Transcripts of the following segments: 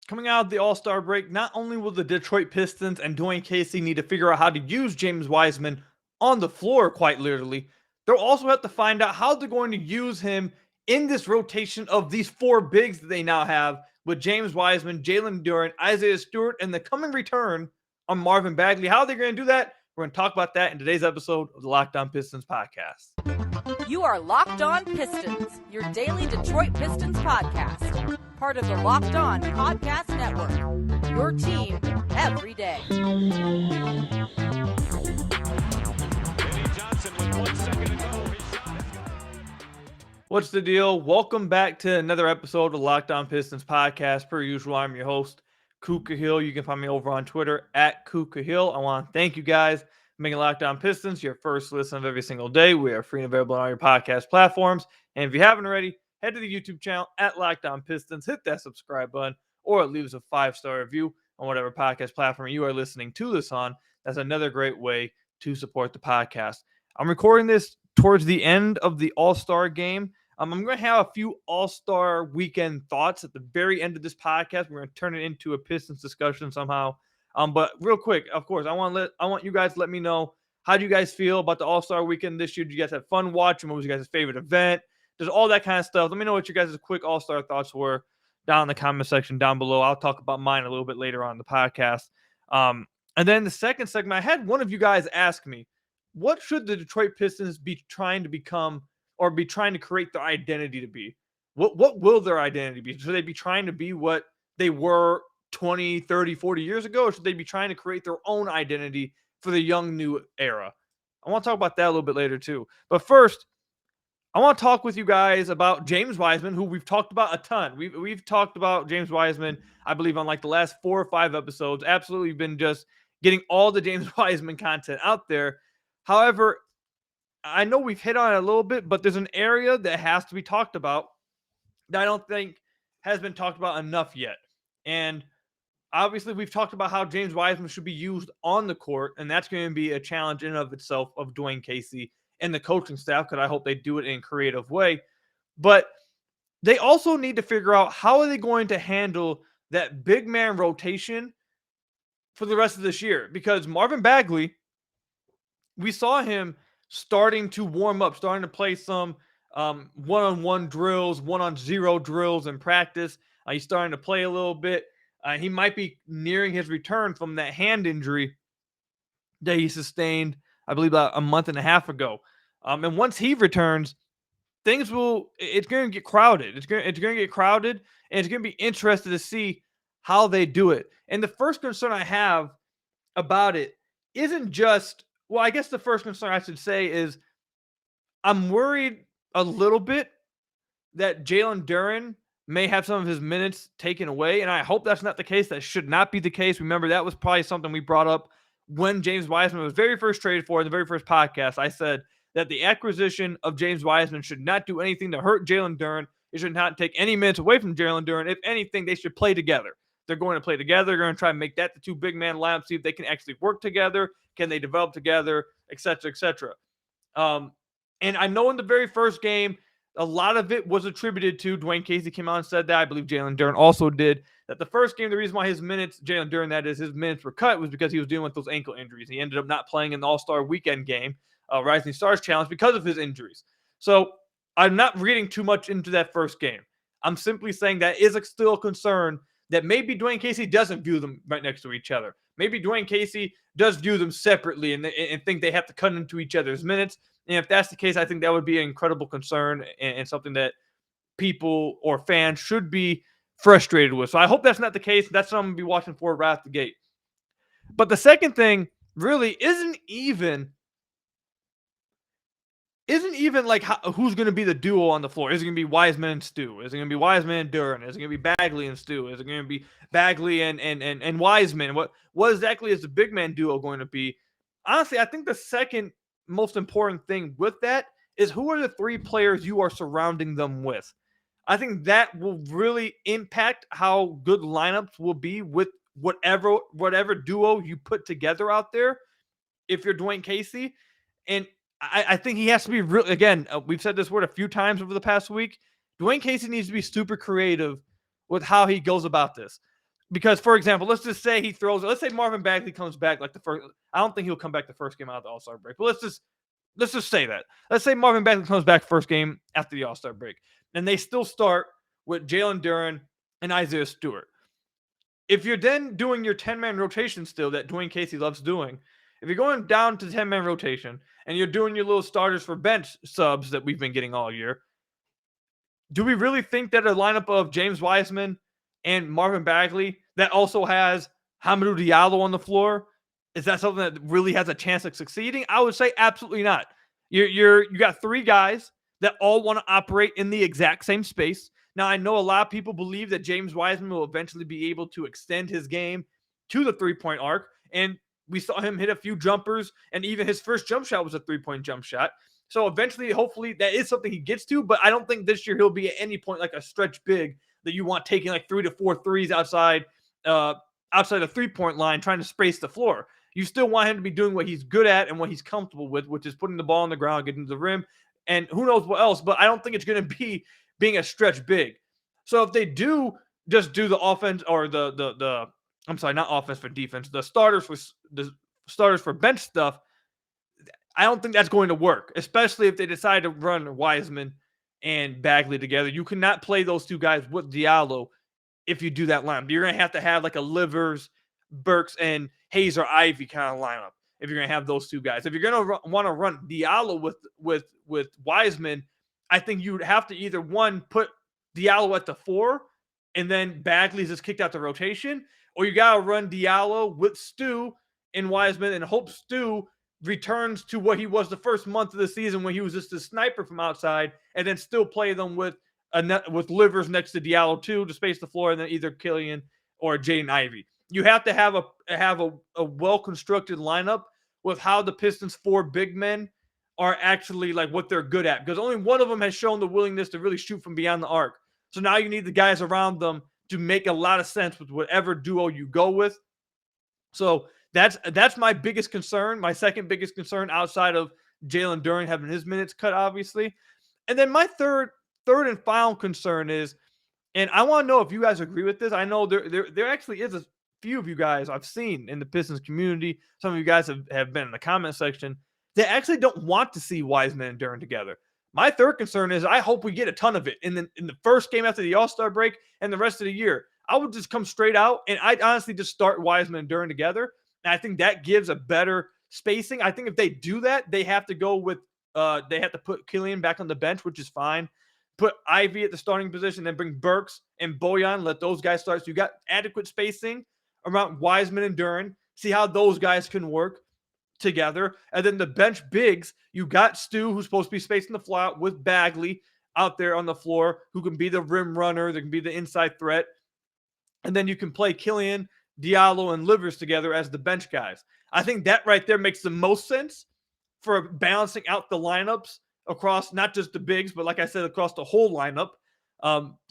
Coming out of the All-Star break, not only will the Detroit Pistons and Dwane Casey need to figure out how to use James Wiseman on the floor, quite literally, they'll also have to find out how they're going to use him in this rotation of these four bigs that they now have with James Wiseman, Jalen Duren, Isaiah Stewart, and the coming return on Marvin Bagley. How are they going to do that? We're going to talk about that in today's episode of the Locked On Pistons podcast. You are Locked On Pistons, your daily Detroit Pistons podcast. Part of the Locked On Podcast Network, your team every day. What's the deal? Welcome back to another episode of the Locked On Pistons podcast. Per usual, I'm your host, Kuka Hill. You can find me over on Twitter at Kuka Hill. I want to thank you guys for making Locked On Pistons your first listen of every single day. We are free and available on all your podcast platforms. And if you haven't already, head to the YouTube channel at Locked On Pistons, hit that subscribe button, or leave us a 5-star review on whatever podcast platform you are listening to this on. That's another great way to support the podcast. I'm recording this towards the end of the All-Star game. I'm going to have a few All-Star weekend thoughts at the very end of this podcast. We're going to turn it into a Pistons discussion somehow. But real quick, of course, I want you guys to let me know, how do you guys feel about the All-Star weekend this year? Did you guys have fun watching? What was your guys' favorite event? There's all that kind of stuff. Let me know what your guys' quick All-Star thoughts were down in the comment section down below. I'll talk about mine a little bit later on in the podcast. And then the second segment, I had one of you guys ask me, what should the Detroit Pistons be trying to become or be trying to create their identity to be? What will their identity be? Should they be trying to be what they were 20, 30, 40 years ago? Or should they be trying to create their own identity for the young new era? I want to talk about that a little bit later too. But first, I want to talk with you guys about James Wiseman, who we've talked about a ton. We've talked about James Wiseman, I believe, on like the last 4 or 5 episodes. Absolutely been just getting all the James Wiseman content out there. However, I know we've hit on it a little bit, but there's an area that has to be talked about that I don't think has been talked about enough yet. And obviously, we've talked about how James Wiseman should be used on the court, and that's going to be a challenge in and of itself of Dwane Casey and the coaching staff, because I hope they do it in a creative way. But they also need to figure out, how are they going to handle that big man rotation for the rest of this year? Because Marvin Bagley, we saw him starting to warm up, starting to play some one-on-one drills, 1-on-0 drills in practice. He's starting to play a little bit. He might be nearing his return from that hand injury that he sustained, I believe, about a month and a half ago. And once he returns, it's going to get crowded. It's going to get crowded, and it's going to be interesting to see how they do it. And the first concern I have about it isn't just, well, I guess the first concern I should say is, I'm worried a little bit that Jalen Duren may have some of his minutes taken away, and I hope that's not the case. That should not be the case. Remember, that was probably something we brought up when James Wiseman was very first traded for in the very first podcast. I said that the acquisition of James Wiseman should not do anything to hurt Jalen Duren. It should not take any minutes away from Jalen Duren. If anything, they should play together. They're going to play together. They're going to try and make that the 2 big man lineup, see if they can actually work together. Can they develop together, et cetera, et cetera. And I know in the very first game, a lot of it was attributed to Dwane Casey came out and said that. I believe Jalen Duren also did. That the first game, the reason why his minutes were cut, was because he was dealing with those ankle injuries. He ended up not playing in the All-Star weekend game, Rising Stars Challenge, because of his injuries. So I'm not reading too much into that first game. I'm simply saying that is still a concern, that maybe Dwane Casey doesn't view them right next to each other. Maybe Dwane Casey does view them separately and think they have to cut into each other's minutes. And if that's the case, I think that would be an incredible concern and something that people or fans should be frustrated with. So I hope that's not the case. That's what I'm going to be watching for right out the gate. But the second thing really isn't even like who's going to be the duo on the floor. Is it going to be Wiseman and Stu? Is it going to be Wiseman and Duren? Is it going to be Bagley and Stu? Is it going to be Bagley and Wiseman? What exactly is the big man duo going to be? Honestly, I think the second most important thing with that is, who are the 3 players you are surrounding them with? I think that will really impact how good lineups will be with whatever duo you put together out there. If you're Dwane Casey, and I think he has to be real. Again, we've said this word a few times over the past week. Dwane Casey needs to be super creative with how he goes about this. Because, for example, let's just say he throws. Let's say Marvin Bagley comes back like the first. I don't think he'll come back the first game out of the All-Star break. But let's just say that. Let's say Marvin Bagley comes back first game after the All-Star break, and they still start with Jalen Duren and Isaiah Stewart. If you're then doing your 10-man rotation still that Dwane Casey loves doing, if you're going down to 10-man rotation and you're doing your little starters for bench subs that we've been getting all year, do we really think that a lineup of James Wiseman and Marvin Bagley that also has Hamidou Diallo on the floor, is that something that really has a chance of succeeding? I would say absolutely not. You got three guys that all want to operate in the exact same space. Now, I know a lot of people believe that James Wiseman will eventually be able to extend his game to the three-point arc, and we saw him hit a few jumpers, and even his first jump shot was a three-point jump shot. So eventually, hopefully, that is something he gets to, but I don't think this year he'll be at any point like a stretch big that you want taking like 3 to 4 threes outside the three-point line trying to space the floor. You still want him to be doing what he's good at and what he's comfortable with, which is putting the ball on the ground, getting to the rim, and who knows what else, but I don't think it's going to be being a stretch big. So if they do just do the offense or I'm sorry, not offense for defense, the starters for bench stuff, I don't think that's going to work, especially if they decide to run Wiseman and Bagley together. You cannot play those two guys with Diallo if you do that lineup. You're going to have like a Livers, Burks, and Hayes or Ivy kind of lineup if you're going to have those two guys. If you're going to want to run Diallo with Wiseman, I think you would have to either, one, put Diallo at the 4, and then Bagley's just kicked out the rotation, or you got to run Diallo with Stu and Wiseman and hope Stu returns to what he was the first month of the season when he was just a sniper from outside, and then still play them with Livers next to Diallo too to space the floor, and then either Killian or Jaden Ivey. You have to have a well-constructed lineup with how the Pistons' 4 big men are actually like what they're good at, because only one of them has shown the willingness to really shoot from beyond the arc. So now you need the guys around them to make a lot of sense with whatever duo you go with. So that's my biggest concern, my second biggest concern outside of Jalen Duren having his minutes cut, obviously. And then my third and final concern is, and I want to know if you guys agree with this. I know there actually is a few of you guys I've seen in the Pistons community. Some of you guys have been in the comment section. They actually don't want to see Wiseman and Duren together. My third concern is I hope we get a ton of it in the first game after the All-Star break and the rest of the year. I would just come straight out, and I'd honestly just start Wiseman and Duren together. And I think that gives a better spacing. I think if they do that, they have to go with they have to put Killian back on the bench, which is fine. Put Ivy at the starting position and bring Burks and Bojan. Let those guys start. So you got adequate spacing around Wiseman and Duren. See how those guys can work together. And then the bench bigs, you got Stu, who's supposed to be spacing the floor out, with Bagley out there on the floor, who can be the rim runner, that can be the inside threat. And then you can play Killian, Diallo, and Livers together as the bench guys. I think that right there makes the most sense for balancing out the lineups across not just the bigs, but like I said, across the whole lineup.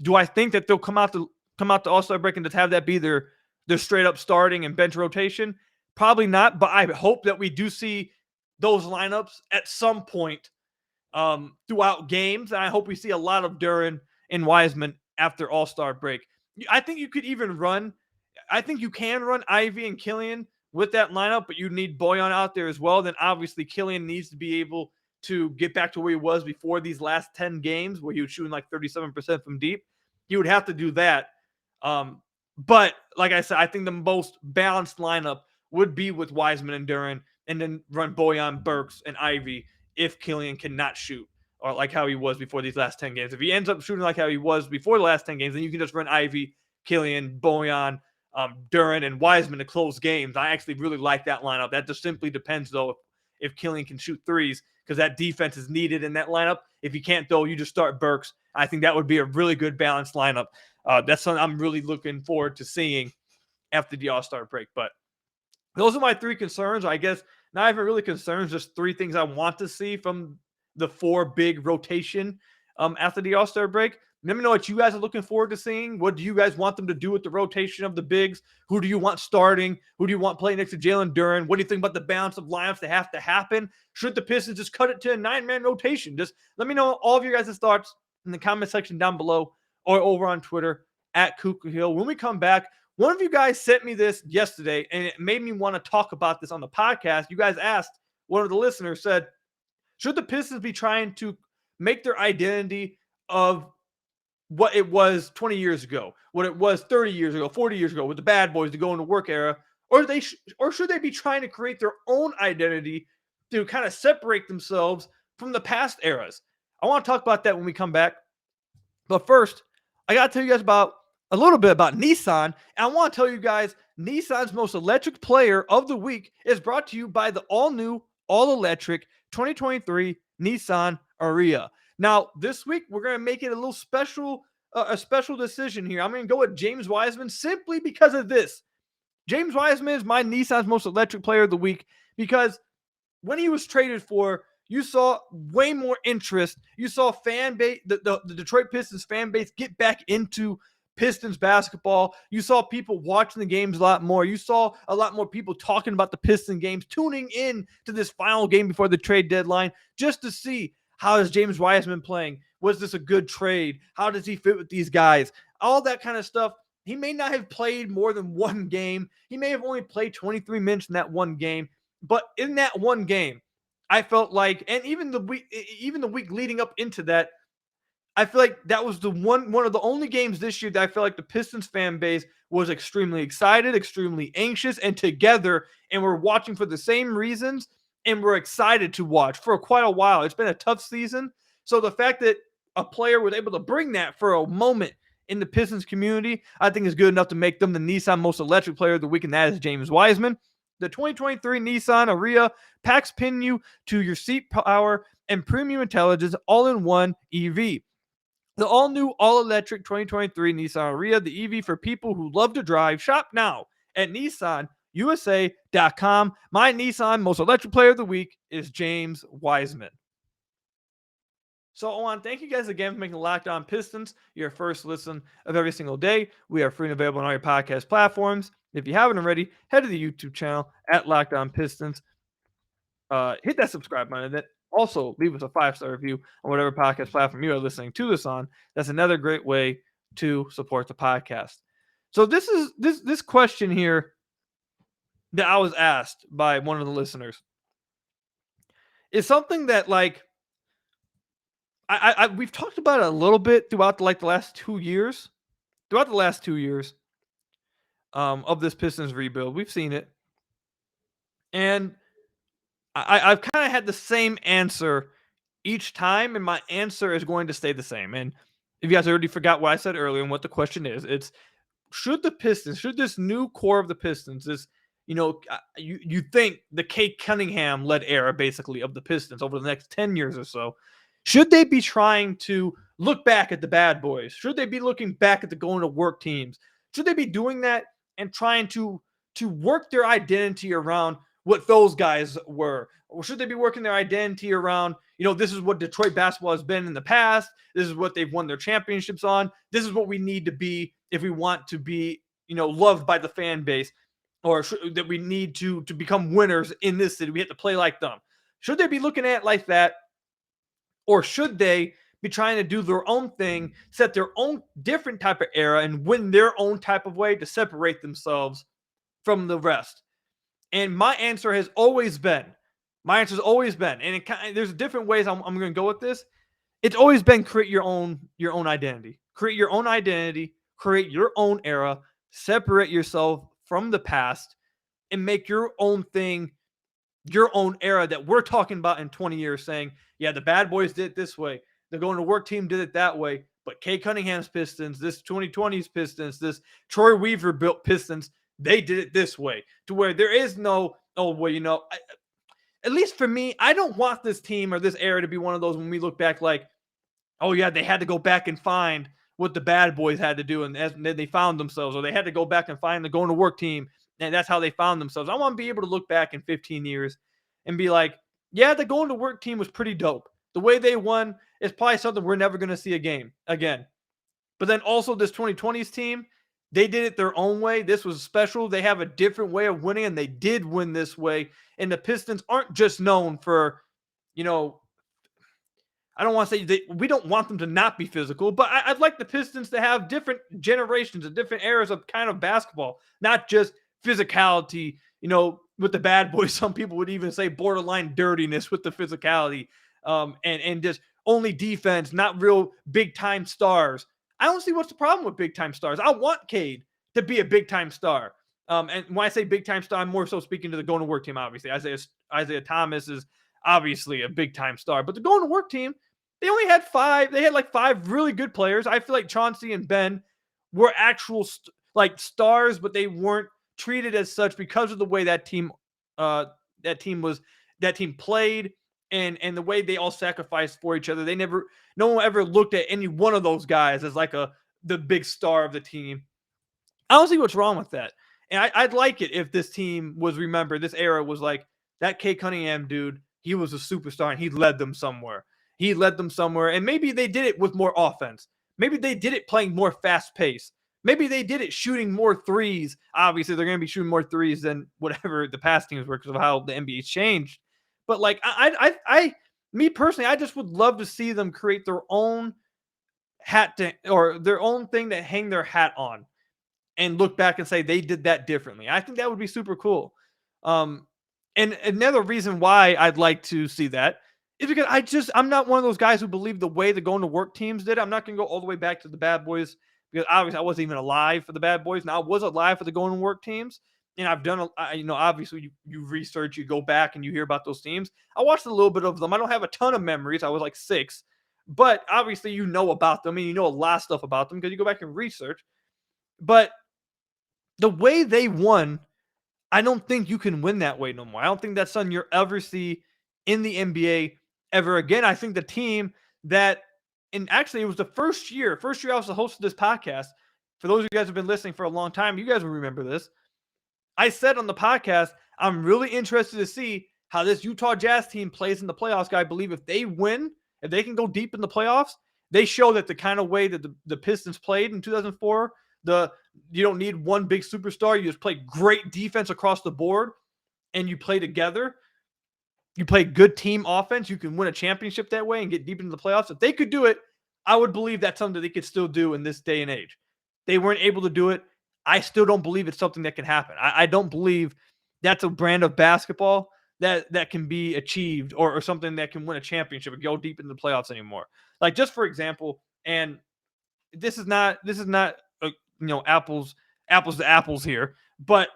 Do I think that they'll come out to All-Star break and just have that be their straight up starting and bench rotation? Probably not, but I hope that we do see those lineups at some point throughout games. And I hope we see a lot of Duren and Wiseman after All-Star break. I think you can run Ivy and Killian with that lineup, but you need Bojan out there as well. Then obviously Killian needs to be able to get back to where he was before these last 10 games, where he was shooting like 37% from deep. He would have to do that. But like I said, I think the most balanced lineup would be with Wiseman and Duren, and then run Bojan, Burks, and Ivy if Killian cannot shoot, or like how he was before these last 10 games. If he ends up shooting like how he was before the last 10 games, then you can just run Ivy, Killian, Bojan, Duren, and Wiseman to close games. I actually really like that lineup. That just simply depends, though, if Killian can shoot threes, because that defense is needed in that lineup. If he can't, though, you just start Burks. I think that would be a really good balanced lineup. That's something I'm really looking forward to seeing after the All-Star break. But those are my 3 concerns. I guess not even really concerns, just 3 things I want to see from the 4 big rotation after the All-Star break. Let me know what you guys are looking forward to seeing. What do you guys want them to do with the rotation of the bigs? Who do you want starting? Who do you want playing next to Jalen Duren? What do you think about the balance of lineups that have to happen? Should the Pistons just cut it to a 9-man rotation? Just let me know all of your guys' thoughts in the comment section down below or over on Twitter @KukaHill. When we come back, One of you guys sent me this yesterday, and it made me want to talk about this on the podcast. You guys asked, one of the listeners said, should the Pistons be trying to make their identity of what it was 20 years ago, what it was 30 years ago, 40 years ago with the bad boys, the go into work era, or should they be trying to create their own identity to kind of separate themselves from the past eras? I want to talk about that when we come back. But first, I got to tell you guys about a little bit about Nissan. And I want to tell you guys, Nissan's most electric player of the week is brought to you by the all-new, all-electric 2023 Nissan Ariya. Now, this week, we're going to make it a little special, a special decision here. I'm going to go with James Wiseman simply because of this. James Wiseman is my Nissan's most electric player of the week because when he was traded for, you saw way more interest. You saw fan base, the Detroit Pistons fan base get back into Pistons basketball. You saw people watching the games a lot more. You saw a lot more people talking about the Pistons games, tuning in to this final game before the trade deadline just to see, how is James Wiseman playing? Was this a good trade? How does he fit with these guys? All that kind of stuff. He may not have played more than one game. He may have only played 23 minutes in that one game. But in that one game, I felt like, and even the week leading up into that, I feel like that was one of the only games this year that I feel like the Pistons fan base was extremely excited, extremely anxious, and together, and we're watching for the same reasons, and we're excited to watch for quite a while. It's been a tough season, so the fact that a player was able to bring that for a moment in the Pistons community, I think is good enough to make them the Nissan most electric player of the week, and that is James Wiseman. The 2023 Nissan Ariya packs pin you to your seat power and premium intelligence all-in-one EV. The all-new, all-electric 2023 Nissan Ariya, the EV for people who love to drive. Shop now at nissanusa.com. My Nissan most electric player of the week is James Wiseman. So I want to thank you guys again for making Locked On Pistons your first listen of every single day. We are free and available on all your podcast platforms. If you haven't already, head to the YouTube channel at Locked On Pistons. Hit that subscribe button. And also leave us a 5-star review on whatever podcast platform you are listening to this on. That's another great way to support the podcast. So this is this question here that I was asked by one of the listeners is something that, like, we've talked about it a little bit throughout the last 2 years. Throughout the last 2 years of this Pistons rebuild, we've seen it. And I've kind of had the same answer each time, and my answer is going to stay the same. And if you guys already forgot what I said earlier and what the question is, it's should this new core of the Pistons, you think the Kate Cunningham led era basically of the Pistons over the next 10 years or so, should they be trying to look back at the bad boys? Should they be looking back at the going to work teams? Should they be doing that and trying to work their identity around what those guys were? Or should they be working their identity around, this is what Detroit basketball has been in the past. This is what they've won their championships on. This is what we need to be if we want to be, loved by the fan base, or that we need to become winners in this city. We have to play like them. Should they be looking at it like that? Or should they be trying to do their own thing, set their own different type of era, and win their own type of way to separate themselves from the rest? And my answer has always been, and there's different ways I'm going to go with this. It's always been create your own identity. Create your own identity, create your own era, separate yourself from the past, and make your own thing, your own era that we're talking about in 20 years, saying, yeah, the bad boys did it this way. The going to work team did it that way. But Kay Cunningham's Pistons, this 2020's Pistons, this Troy Weaver built Pistons, they did it this way, to where there is no, at least for me, I don't want this team or this era to be one of those when we look back like, oh yeah, they had to go back and find what the bad boys had to do, and then they found themselves, or they had to go back and find the going to work team, and that's how they found themselves. I want to be able to look back in 15 years and be like, yeah, the going to work team was pretty dope. The way they won is probably something we're never going to see again. But then also this 2020s team, they did it their own way. This was special. They have a different way of winning, and they did win this way. And the Pistons aren't just known for, I don't want to say we don't want them to not be physical, but I'd like the Pistons to have different generations and different eras of kind of basketball, not just physicality, with the bad boys. Some people would even say borderline dirtiness with the physicality, and just only defense, not real big time stars. I don't see what's the problem with big time stars. I want Cade to be a big time star. And when I say big time star, I'm more so speaking to the going to work team, obviously. Isaiah Thomas is obviously a big time star, but the going to work team, they only had five. They had like five really good players. I feel like Chauncey and Ben were actual stars, but they weren't treated as such because of the way that team played and the way they all sacrificed for each other. No one ever looked at any one of those guys as like the big star of the team. I don't see what's wrong with that. And I'd like it if this team was remembered. This era was like that Kate Cunningham dude. He was a superstar and he led them somewhere. And maybe they did it with more offense. Maybe they did it playing more fast pace. Maybe they did it shooting more threes. Obviously, they're going to be shooting more threes than whatever the past teams were because of how the NBA's changed. But like, me personally, I just would love to see them create their own or their own thing to hang their hat on and look back and say they did that differently. I think that would be super cool. And another reason why I'd like to see that is because I'm not one of those guys who believe the way the going to work teams did. I'm not going to go all the way back to the bad boys because obviously I wasn't even alive for the bad boys. Now I was alive for the going to work teams. And I've done, obviously you research, you go back and you hear about those teams. I watched a little bit of them. I don't have a ton of memories. I was like 6, but obviously you know about them and you know a lot of stuff about them because you go back and research. But the way they won, I don't think you can win that way no more. I don't think that's something you'll ever see in the NBA ever again. I think the team that, and actually it was the first year I was the host of this podcast. For those of you guys who have been listening for a long time, you guys will remember this. I said on the podcast, I'm really interested to see how this Utah Jazz team plays in the playoffs. I believe if they win, if they can go deep in the playoffs, they show that the kind of way that the Pistons played in 2004, you don't need one big superstar. You just play great defense across the board and you play together. You play good team offense. You can win a championship that way and get deep into the playoffs. If they could do it, I would believe that's something that they could still do in this day and age. They weren't able to do it. I still don't believe it's something that can happen. I don't believe that's a brand of basketball that can be achieved or something that can win a championship and go deep into the playoffs anymore. Like just for example, and this is not apples to apples here, but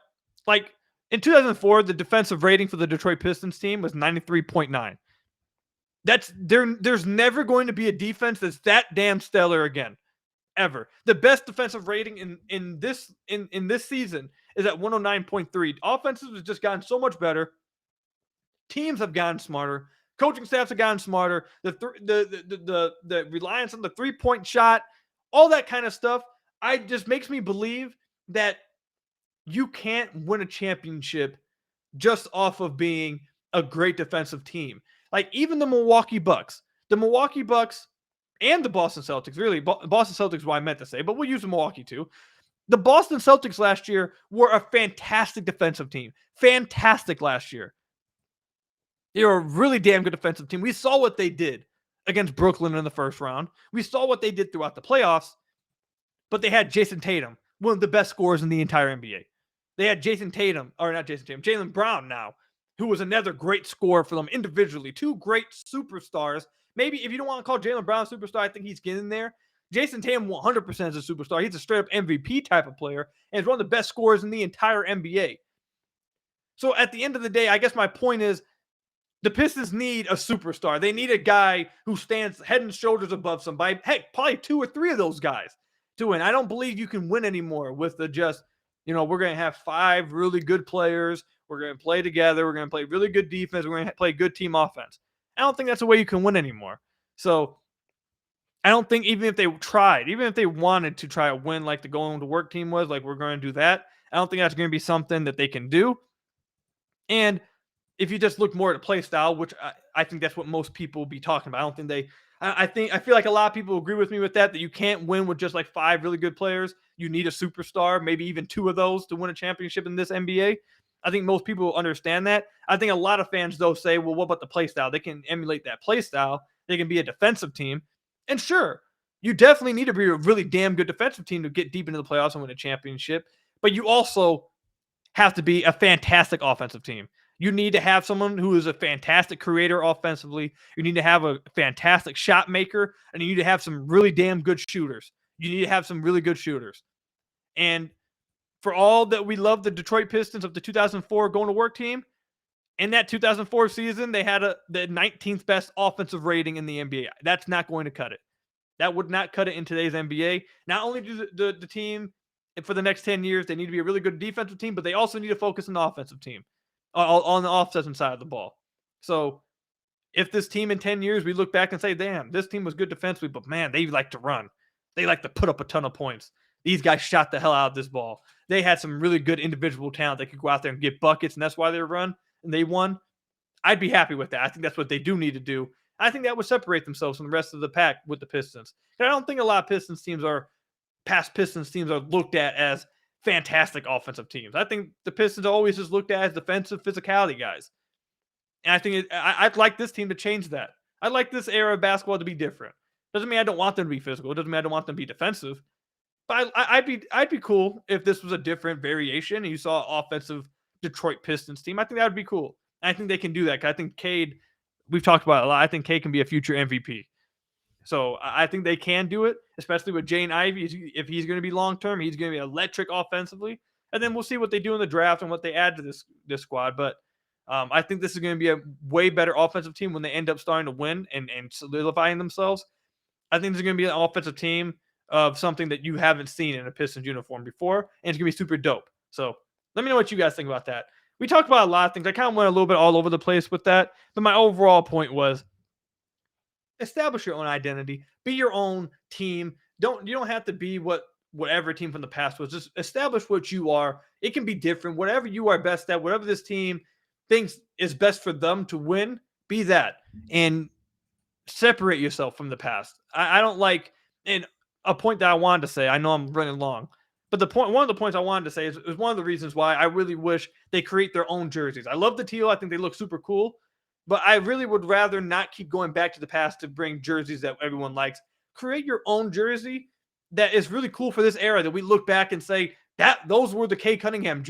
like in 2004, the defensive rating for the Detroit Pistons team was 93.9. There's never going to be a defense that's that damn stellar again. Ever. The best defensive rating in this season is at 109.3. Offenses have just gotten so much better. Teams have gotten smarter. Coaching staffs have gotten smarter. The reliance on the 3-point shot, all that kind of stuff, just makes me believe that you can't win a championship just off of being a great defensive team. Like even the Milwaukee Bucks and the Boston Celtics, really, Boston Celtics is what I meant to say, but we'll use the Milwaukee too. The Boston Celtics last year were a fantastic defensive team. Fantastic last year. They were a really damn good defensive team. We saw what they did against Brooklyn in the first round. We saw what they did throughout the playoffs, but they had Jason Tatum, one of the best scorers in the entire NBA. They had Jaylen Brown now, who was another great scorer for them individually. 2 great superstars. Maybe if you don't want to call Jaylen Brown a superstar, I think he's getting there. Jason Tatum 100% is a superstar. He's a straight-up MVP type of player and is one of the best scorers in the entire NBA. So at the end of the day, I guess my point is the Pistons need a superstar. They need a guy who stands head and shoulders above somebody. Heck, probably 2 or 3 of those guys to win. I don't believe you can win anymore with we're going to have 5 really good players. We're going to play together. We're going to play really good defense. We're going to play good team offense. I don't think that's the way you can win anymore. So I don't think even if they wanted to try to win like the going to work team was, like we're going to do that, I don't think that's going to be something that they can do. And if you just look more at the play style, which I think that's what most people will be talking about. I don't think I feel like a lot of people agree with me with that you can't win with just like 5 really good players. You need a superstar, maybe even 2 of those to win a championship in this NBA. I think most people understand that. I think a lot of fans, though, say, well, what about the play style? They can emulate that play style. They can be a defensive team. And sure, you definitely need to be a really damn good defensive team to get deep into the playoffs and win a championship. But you also have to be a fantastic offensive team. You need to have someone who is a fantastic creator offensively. You need to have a fantastic shot maker, and you need to have some really damn good shooters. You need to have some really good shooters. And for all that we love the Detroit Pistons of the 2004 going to work team, in that 2004 season, they had the 19th best offensive rating in the NBA. That's not going to cut it. That would not cut it in today's NBA. Not only do the team for the next 10 years, they need to be a really good defensive team, but they also need to focus on the offensive team, on the offensive side of the ball. So if this team in 10 years, we look back and say, damn, this team was good defensively, but man, they like to run. They like to put up a ton of points. These guys shot the hell out of this ball. They had some really good individual talent. They could go out there and get buckets, and that's why they run and they won. I'd be happy with that. I think that's what they do need to do. I think that would separate themselves from the rest of the pack with the Pistons. And I don't think a lot of past Pistons teams are looked at as fantastic offensive teams. I think the Pistons are always just looked at as defensive physicality guys. And I think I'd like this team to change that. I'd like this era of basketball to be different. Doesn't mean I don't want them to be physical. Doesn't mean I don't want them to be defensive. But I'd be cool if this was a different variation and you saw an offensive Detroit Pistons team. I think that would be cool. I think they can do that. 'Cause I think Cade, we've talked about it a lot. I think Cade can be a future MVP. So I think they can do it, especially with Jaden Ivey. If he's going to be long term, he's going to be electric offensively. And then we'll see what they do in the draft and what they add to this squad. But I think this is going to be a way better offensive team when they end up starting to win and solidifying themselves. I think this is going to be an offensive team of something that you haven't seen in a Pistons uniform before, and it's going to be super dope. So let me know what you guys think about that. We talked about a lot of things. I kind of went a little bit all over the place with that, but my overall point was establish your own identity, be your own team. You don't have to be whatever team from the past was. Just establish what you are. It can be different. Whatever you are best at, whatever this team thinks is best for them to win, be that and separate yourself from the past. I don't like, and a point that I wanted to say, I know I'm running long, but one of the points I wanted to say is one of the reasons why I really wish they create their own jerseys. I love the teal. I think they look super cool, but I really would rather not keep going back to the past to bring jerseys that everyone likes. Create your own jersey that is really cool for this era that we look back and say that those were the Kay Cunningham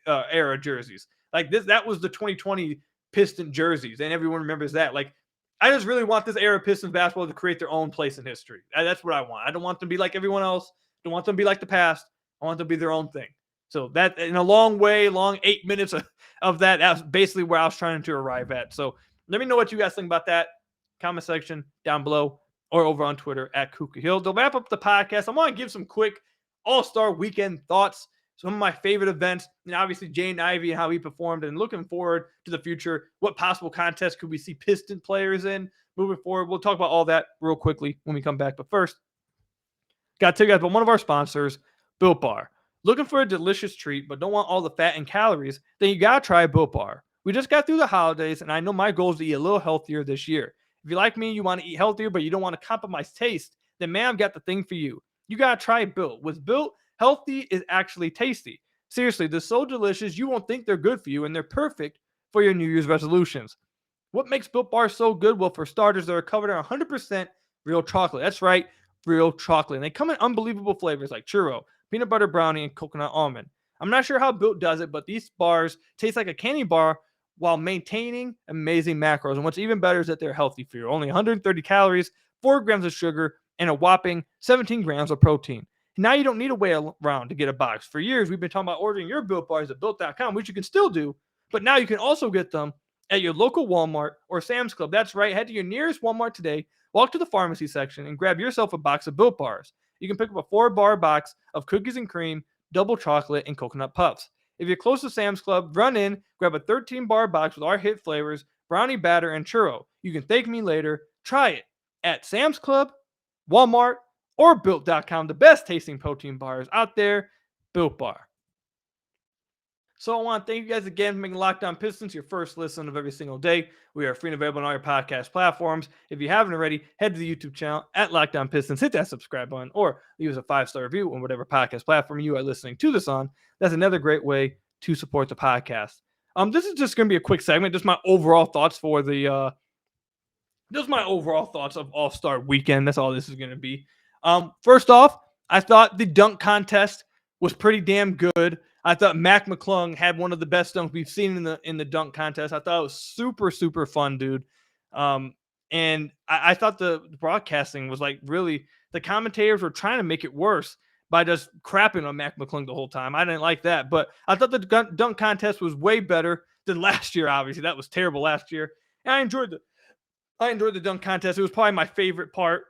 era jerseys. Like this, that was the 2020 Piston jerseys, and everyone remembers that. Like, I just really want this era of Pistons basketball to create their own place in history. That's what I want. I don't want them to be like everyone else. I don't want them to be like the past. I want them to be their own thing. So that, in a long 8 minutes of that, that's basically where I was trying to arrive at. So let me know what you guys think about that. Comment section down below or over on Twitter at Kuka Hill. To wrap up the podcast, I want to give some quick All-Star Weekend thoughts. Some of my favorite events, and obviously Jaden Ivey and how he performed, and looking forward to the future. What possible contests could we see Piston players in moving forward? We'll talk about all that real quickly when we come back. But first, got to tell you guys about one of our sponsors, Built Bar. Looking for a delicious treat, but don't want all the fat and calories? Then you got to try Built Bar. We just got through the holidays, and I know my goal is to eat a little healthier this year. If you're like me, you want to eat healthier, but you don't want to compromise taste, then man, I've got the thing for you. You got to try Built. With Built, healthy is actually tasty. Seriously, they're so delicious, you won't think they're good for you, and they're perfect for your New Year's resolutions. What makes Built Bars so good? Well, for starters, they're covered in 100% real chocolate. That's right, real chocolate. And they come in unbelievable flavors like churro, peanut butter brownie, and coconut almond. I'm not sure how Built does it, but these bars taste like a candy bar while maintaining amazing macros. And what's even better is that they're healthy for you. Only 130 calories, 4 grams of sugar, and a whopping 17 grams of protein. Now you don't need to wait around to get a box. For years, we've been talking about ordering your Built Bars at Built.com, which you can still do, but now you can also get them at your local Walmart or Sam's Club. That's right. Head to your nearest Walmart today, walk to the pharmacy section, and grab yourself a box of Built Bars. You can pick up a 4-bar box of cookies and cream, double chocolate, and coconut puffs. If you're close to Sam's Club, run in, grab a 13-bar box with our hit flavors, brownie batter, and churro. You can thank me later. Try it at Sam's Club, Walmart, or Built.com, the best tasting protein bars out there, Built Bar. So I want to thank you guys again for making Locked On Pistons your first listen of every single day. We are free and available on all your podcast platforms. If you haven't already, head to the YouTube channel at Locked On Pistons, hit that subscribe button, or leave us a 5-star review on whatever podcast platform you are listening to this on. That's another great way to support the podcast. This is just going to be a quick segment, just my overall thoughts for the Those are my overall thoughts of All-Star Weekend. That's all this is going to be. First off, I thought the dunk contest was pretty damn good. I thought Mac McClung had one of the best dunks we've seen in the dunk contest. I thought it was super, super fun, dude. And I thought the broadcasting was like really, the commentators were trying to make it worse by just crapping on Mac McClung the whole time. I didn't like that, but I thought the dunk contest was way better than last year. Obviously, that was terrible last year. And I enjoyed the dunk contest. It was probably my favorite part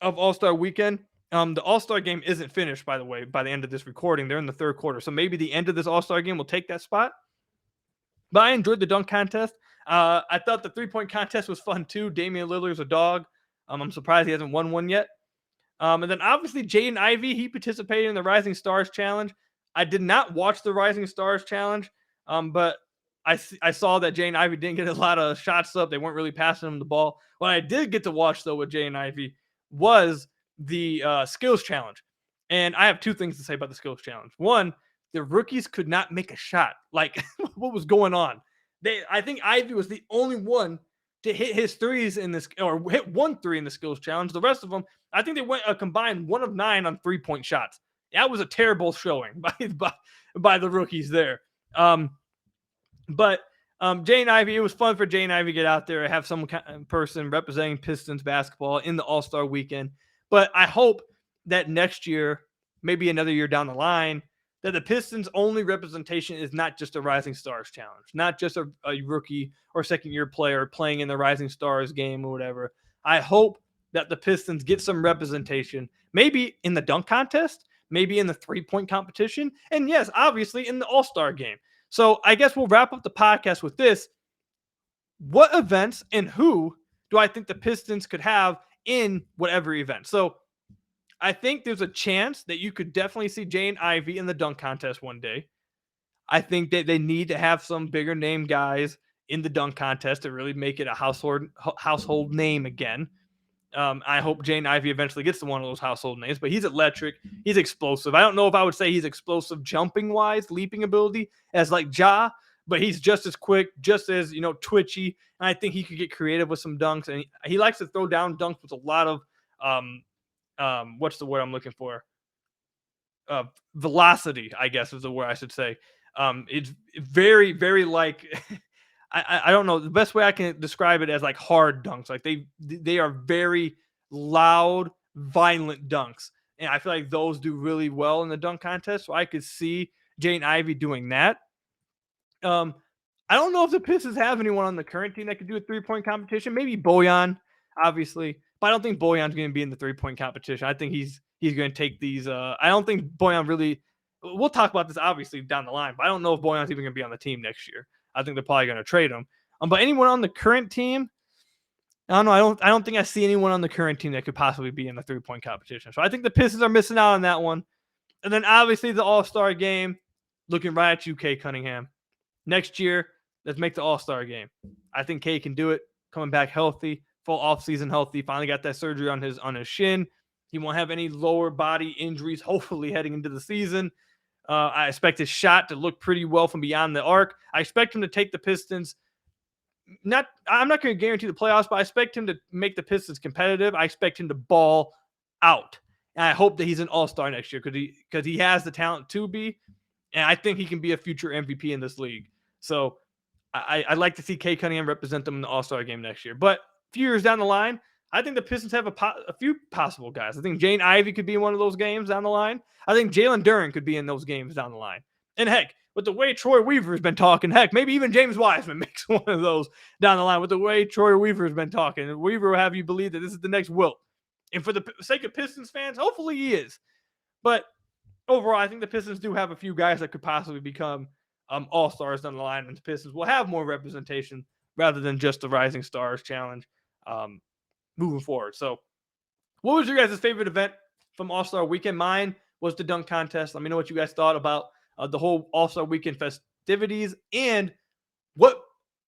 of All-Star Weekend. The All-Star game isn't finished, by the way, by the end of this recording. They're in the third quarter. So maybe the end of this All-Star game will take that spot. But I enjoyed the dunk contest. I thought the three-point contest was fun too. Damian Lillard's a dog. I'm surprised he hasn't won one yet. And then obviously Jaden Ivey, he participated in the Rising Stars Challenge. I did not watch the Rising Stars Challenge, but I saw that Jaden Ivey didn't get a lot of shots up. They weren't really passing him the ball. What I did get to watch, though, with Jaden Ivey was the Skills Challenge. And I have two things to say about the Skills Challenge. One, the rookies could not make a shot. Like, what was going on? I think Ivey was the only one to hit his threes in this, or hit 1 3 in the Skills Challenge. The rest of them, I think they went a combined 1 of 9 on 3-point shots. That was a terrible showing by the rookies there. But Jaden Ivey, it was fun for Jaden Ivey to get out there and have some person representing Pistons basketball in the All-Star Weekend. But I hope that next year, maybe another year down the line, that the Pistons' only representation is not just a Rising Stars Challenge, not just a rookie or second-year player playing in the Rising Stars game or whatever. I hope that the Pistons get some representation, maybe in the dunk contest, maybe in the three-point competition, and yes, obviously in the All-Star game. So I guess we'll wrap up the podcast with this. What events and who do I think the Pistons could have in whatever event? So I think there's a chance that you could definitely see Jaden Ivey in the dunk contest one day. I think that they need to have some bigger name guys in the dunk contest to really make it a household name again. I hope Jaden Ivey eventually gets to one of those household names, but he's electric. He's explosive. I don't know if I would say he's explosive jumping wise, leaping ability as like Ja, but he's just as quick, just as, twitchy. And I think he could get creative with some dunks. And he likes to throw down dunks with a lot of, what's the word I'm looking for? Velocity, I guess is the word I should say. It's very, very like, I don't know. The best way I can describe it as like hard dunks. Like they are very loud, violent dunks. And I feel like those do really well in the dunk contest. So I could see Jaden Ivey doing that. I don't know if the Pistons have anyone on the current team that could do a 3-point competition. Maybe Bojan, obviously. But I don't think Bojan's going to be in the 3-point competition. I think he's going to take these. I don't think Bojan really. We'll talk about this obviously down the line, but I don't know if Bojan's even going to be on the team next year. I think they're probably going to trade him. But anyone on the current team, I don't know. I don't think I see anyone on the current team that could possibly be in the 3-point competition. So I think the Pistons are missing out on that one. And then obviously the All-Star game, looking right at you, Kay Cunningham. Next year, let's make the All-Star game. I think Kay can do it. Coming back healthy, full off-season healthy. Finally got that surgery on his shin. He won't have any lower body injuries, hopefully, heading into the season. I expect his shot to look pretty well from beyond the arc. I expect him to take the Pistons. I'm not going to guarantee the playoffs, but I expect him to make the Pistons competitive. I expect him to ball out. And I hope that he's an all-star next year because he has the talent to be. And I think he can be a future MVP in this league. So I'd like to see Kay Cunningham represent them in the all-star game next year. But a few years down the line, I think the Pistons have a few possible guys. I think Jaden Ivey could be in one of those games down the line. I think Jalen Duren could be in those games down the line. And heck, with the way Troy Weaver's been talking, heck, maybe even James Wiseman makes one of those down the line with the way Troy Weaver's been talking. And Weaver will have you believe that this is the next Wilt. And for the sake of Pistons fans, hopefully he is. But overall, I think the Pistons do have a few guys that could possibly become all-stars down the line. And the Pistons will have more representation rather than just the Rising Stars Challenge moving forward. So what was your guys' favorite event from All-Star Weekend? Mine was the dunk contest. Let me know what you guys thought about the whole All-Star Weekend festivities, and what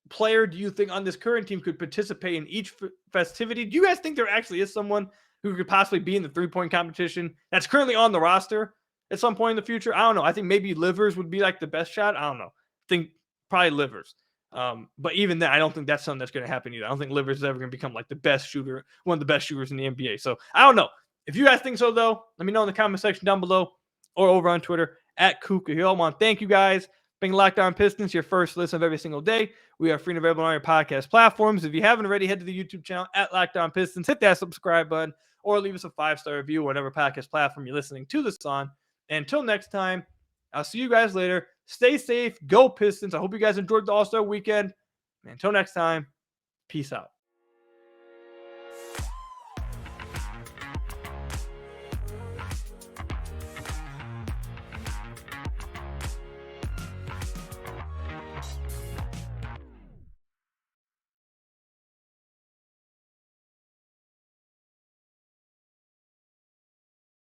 player do you think on this current team could participate in each festivity? Do you guys think there actually is someone who could possibly be in the 3-point competition that's currently on the roster at some point in the future? I don't know. I think maybe Livers would be like the best shot. I don't know. I think probably Livers. But even then, I don't think that's something that's going to happen either. I don't think Livers is ever going to become like the best shooter, one of the best shooters in the NBA. So I don't know. If you guys think so, though, let me know in the comment section down below or over on Twitter at Kuka Hill. I want to thank you guys. Being Locked On Pistons, your first listen of every single day. We are free and available on your podcast platforms. If you haven't already, head to the YouTube channel at Locked On Pistons. Hit that subscribe button or leave us a 5-star review, whatever podcast platform you're listening to this on. And until next time, I'll see you guys later. Stay safe. Go Pistons. I hope you guys enjoyed the All-Star weekend. And until next time, peace out.